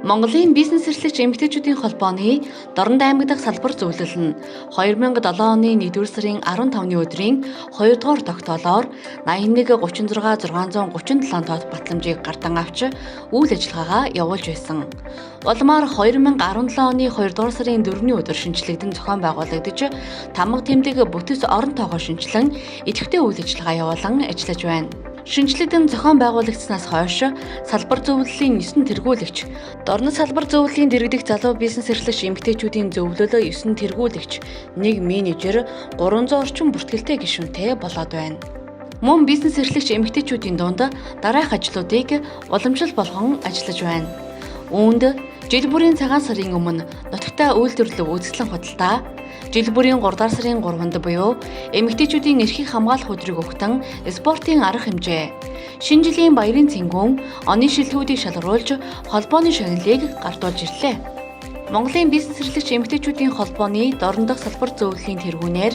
Монголын бизнес эрхлэгч эмэгтэйчүүдийн холбооны Дорнод аймаг дахь салбар зөвлөл нь 2007 оны 1-р сарын 15-ны өдрийн 2 дугаар тогтоолоор 81 36 637 тоод батламжийг гардан авч үйл ажиллагаагаа явуулж байсан. Улмаар 2017 оны 2 дугаар сарын 4-ний өдөр шинжлэгдэн зохион байгуулагдаж тамга тэмдэг бүтэц орон тоогоо шинжилэн идэвхтэй үйл ажиллагаа явуулан ажиллаж байна. Шинжлэгдэн зохион байгуулагдсанаас хойш салбар зөвлөлийн 9 тэргүүлэгч, Дорнод салбар зөвлөлийн дэргэдэх залуу бизнес эрхлэгч эмэгтэйчүүдийн зөвлөлөө 9 тэргүүлэгч, 1 менежер, 300 орчим бүртгэлтэй гишүүнтэй болоод байна. Мөн бизнес эрхлэгч эмэгтэйчүүдийн дунд дараах ажлуудыг уламжлал болгон ажиллаж байна. Үүнд жил бүрийн цагаан сарын өмнө нутагтаа үйлдвэрлэл үүсгэлэн худалдаа, жил бүрийн 3 дугаар сарын 3-нд буюу эмэгтэйчүүдийн эрхийг хамгаалах өдрийг өгтөн спортын арга хэмжээ, шинэ жилийн баярын цэнгүүн, оны шилтгүүдийг шалгаруулж холбооны шагналыг гартуулж ирлээ. Монголын бизнес эрхлэгч эмэгтэйчүүдийн холбооны Дорнод дахь салбар зөвлөлийн тэргүүнээр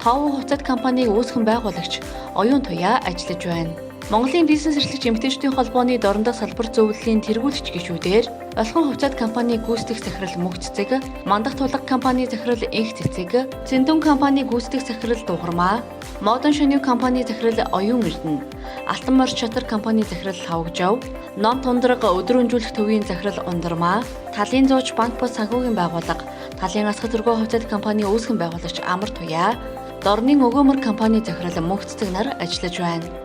ТОВ хувьцаат компанийг үүсгэн байгуулагч Оюун Туяа ажиллаж байна. Монголын бизнес эрхлэгч эмэгтэйчүүдийн холбооны Дорнод дахь салбар зөвлөлийн тэргүүлэгч гишүүдээр Олхон хувьцаат компани гүйцэтгэх захирал Мөнх цэцэг, Мандах тулга компани захирал Энх цэцэг, Цэндүн компани гүйцэтгэх захирал Дугурмаа, Модон шөнийн компани захирал Оюун Эрдэнэ, Алтан морь чатар компани захирал Хавгжав, Ном тундраг өдрөмжүүлэх төвийн захирал Ундармаа, Талын зууч банк бус санхүүгийн байгууллага, Талын асгах зөргөө хувьцаат компани үүсгэн байгуулагч Амар Туяа, Дорны өгөөмөр компани захирал Мөнх цэцэг нар ажиллаж байна.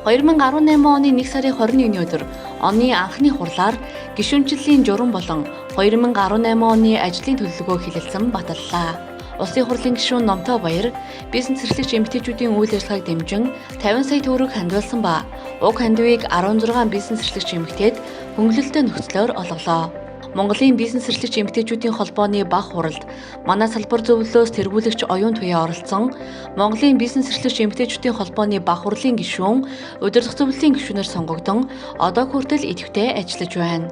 2018 оны 1 сарын 21-ний өдөр оны анхны хурлаар гишүүнчлэлийн журам болон 2018 оны ажлын төлөвлөгөө хэлэлцэн баталлаа. Улсын хурлын гишүүн Номтой Баяр бизнес эрхлэгч эмэгтэйчүүдийн үйл ажиллагааг дэмжин 50 сая төгрөг хандуулсан ба уг хандивыг 16 бизнес эрхлэгч эмэгтэйд хөнгөлөлтөй нөхцлөөр олголоо. Монголын бизнес эрхлэгч эмэгтэйчүүдийн холбооны баг хуралд манай салбар зөвлөлөөс тэргүүлэгч Оюун Туяа оролцсон. Монголын бизнес эрхлэгч эмэгтэйчүүдийн холбооны баг хурлын гишүүн, удирдах зөвлөлийн гишүүнээр сонгогдсон. Одоо хүртэл идэвхтэй ажиллаж байна.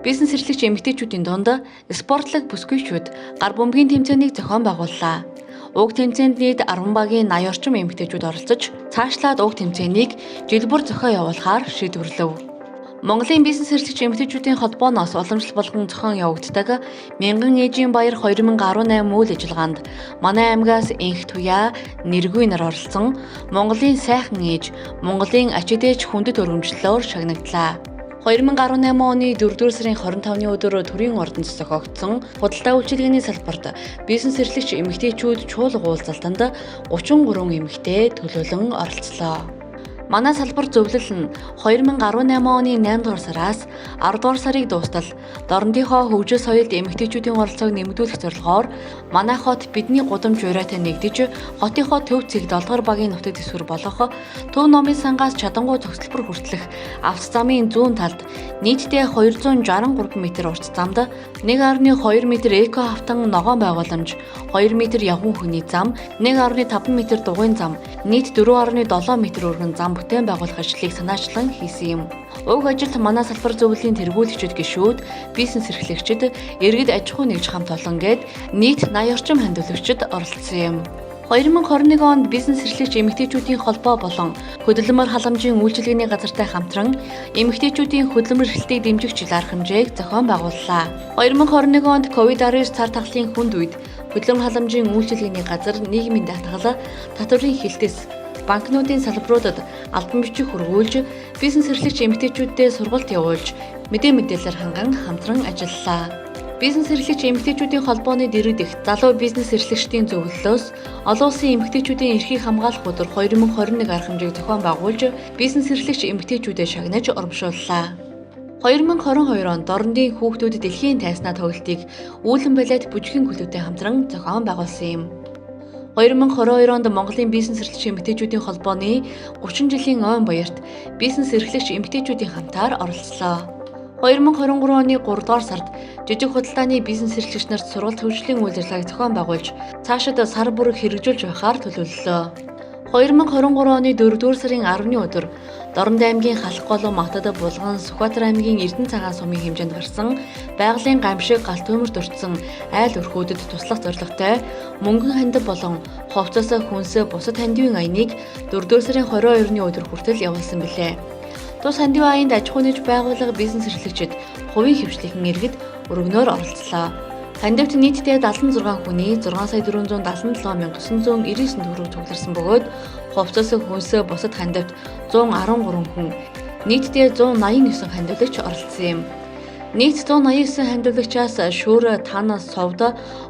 Бизнес эрхлэгч эмэгтэйчүүдийн дунд спортлог бүсгүйчүүд гар бөмбөгийн тэмцээнийг зохион байгууллаа. Уг тэмцээнд нийт 10 багийн 80 орчим эмэгтэйчүүд оролцож, цаашлаад уг тэмцээнийг жил бүр зохион явуулахаар шийдвэрлэв. Монголын бизнес эрхлэгч эмэгтэйчүүдийн холбооноос уламжлал болгон зохион явагддаг Мянган ээжийн баяр 2018 үйл ажиллагаанд манай аймгаас Энх Туяа, Нэргүй нар оролцсон. Монголын сайхан ээж, Монголын ачид ээж хүндэт өргөмжлөлөөр шагнагдлаа. 2018 оны 4-р сарын 25-ны өдөр төрийн ордонд зохиогдсон худалдаа үйлчилгээний салбарт бизнес эрхлэгч эмэгтэйчүүд чуулга уулзалтанд 33 эмэгтэй төлөөлөн оролцлоо. Манай салбар зөвлөл нь 2018 оны 8 дугаар сараас 10 дугаар сарыг дуустал Дорнодынхоо хөгжил соёлд эмэгтэйчүүдийн оролцоог нэмэгдүүлэх зорилгоор манай хот бидний гудамж ураатай нэгдэж хотынхоо төв цэг 7 дугаар багийн нутаг дэвсгэр болох Төв номын сангаас Чадангуй цогцлбор хүртэлх авто замын зүүн талд нийтдээ 263 м урт замд 1.2 м эко автан ногоон байгууламж, 2 м явган хүний зам, 1.5 м дугуйн зам, нийт 4.7 м өргөн зам бүтээн байгуулах ажлыг санаачлан хийсэн юм. Уг ажилд манай салбар зөвлөлийн тэргүүлэгчид гишүүд, бизнес эрхлэгчид, иргэд аж ахуй нэгж хамт олон гээд нийт 80 орчим хандивлагчид оролцсон юм. 2021 онд бизнес эрхлэгч эмэгтэйчүүдийн холбоо болон хөдөлмөр халамжийн үйлчилгээний газартай хамтран эмэгтэйчүүдийн хөдөлмөр эрхлэлтийг дэмжих жил арга хэмжээг зохион байгууллаа. 2021 онд COVID-19 цар тахлын хүнд үед хөдөлмөр халамжийн үйлчилгээний газар нийгмийн даатгал, татврын хилтэс, банкнуудын салбаруудад албан бичиг хургуулж, бизнес эрхлэгч эмэгтэйчүүддээ сургалт явуулж, мэдээлэлээр ханган хамтран ажиллалаа. Бизнес эрхлэгч эмэгтэйчүүдийн холбооны дэргэдэх залуу бизнес эрхлэгчдийн зөвлөлөөс олон улсын эмэгтэйчүүдийн эрхийг хамгаалах өдөр 2021 арга хэмжээг зохион байгуулж, бизнес эрхлэгч эмэгтэйчүүдэд шагнаж урамшууллаа. 2022 онд Дорнодын хүүхдүүд дэлхийн тайснаа тоглолтыг үүлэн балет бүжгийн клубтэй хамтран зохион байгуулсан юм. 2022 онд Монголын бизнес эрхлэгч эмэгтэйчүүдийн холбооны 30 жилийн ойн баярт бизнес эрхлэгч эмэгтэйчүүдийн хамтаар оролцлоо. 2023 оны 3 дугаар сард жижиг худалдааны бизнес эрхлэгч нарт сургалт хөгжлийн үйл ажиллагааг зохион байгуулж, цаашид сар бүр хэрэгжүүлж байхаар төлөвлөлөө. 2023 оны 4-р сарын 10-ны өдөр Дорнод аймгийн Халхголон Матад Булган Сүхбаатар аймгийн Эрдэнэ цагаан сумын хэмжээнд гарсан байгалийн гамшиг галт төмөрт өртсөн айл өрхүүдэд туслах зорилготой мөнгөн хандив болон хувцас хүнс бусад хандивын аяныг 4-р сарын 22-ны өдөр хүртэл явуулсан билээ. Тус хандив аянд аж ахуй нэгж байгууллага бизнес эрхлэгчид хувийн хөвчлөгийн иргэд өргөнөөр оролцлоо. Хандивт нийтдээ 76 хүний 6,477,999 төгрөг цугларсан бөгөөд хувцас хүнсээ бусад хандивт 113 хүн нийтдээ 189 хандивлагч оролцсон юм. Нийт 189 хандивлагчаас шүүр, тан, совд,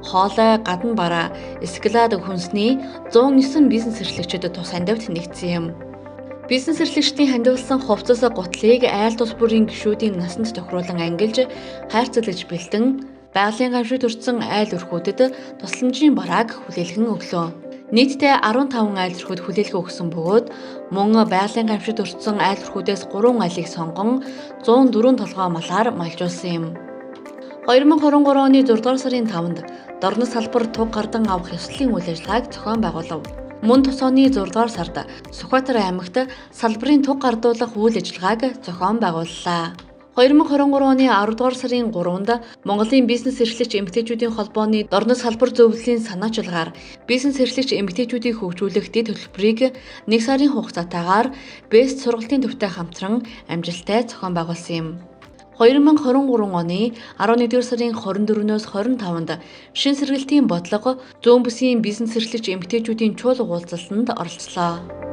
хоолой, гадна бараа, эсклад хүнсний 109 бизнес эрхлэгчид тус хандивт нэгдсэн юм. Бизнес эрхлэгчдийн хандивлсан хувцас гутлыг айл тус бүрийн гишүүдийн насанд тохируулан ангилж хайрцаглаж бэлтэн байгалийн гамшигт өртсөн айл өрхүүдэд тусламжийн барааг хүлээлгэн өглөө. Нийтдээ 15 айл өрхүүд хүлээлгээ өгсөн бөгөөд мөн байгалийн гамшигт өртсөн айл өрхүүдээс 3 айлыг сонгон 104 толгой малаар малжуулсан юм. 2023 оны 6 дугаар сарын 5-нд дорнос салбар туг гардан авах ёслолын үйл ажиллагааг зохион байгуулав. Мөн тус оны 6 дугаар сард Сүхбаатар аймагт салбарын туг гардуулах үйл ажиллагааг зохион байгууллаа. 2023 оны 10 дугаар сарын 3-нд Монголын бизнес эрхлэгч эмэгтэйчүүдийн холбооны дорнос салбар зөвлөлийн санаачлагаар бизнес эрхлэгч эмэгтэйчүүдийг хөгжүүлэх дэд хөтөлбөрийг 1 сарын хугацаатаагаар Бэст сургалтын төвтэй хамтран амжилттай зохион байгуулсан юм. 2023 оны 11-р сарын 24-өөс 25-нд шин сэргэлтийн бодлого зүүн бүсийн бизнес эрхлэгч эмэгтэйчүүдийн чуулга уулзалтанд оролцлоо.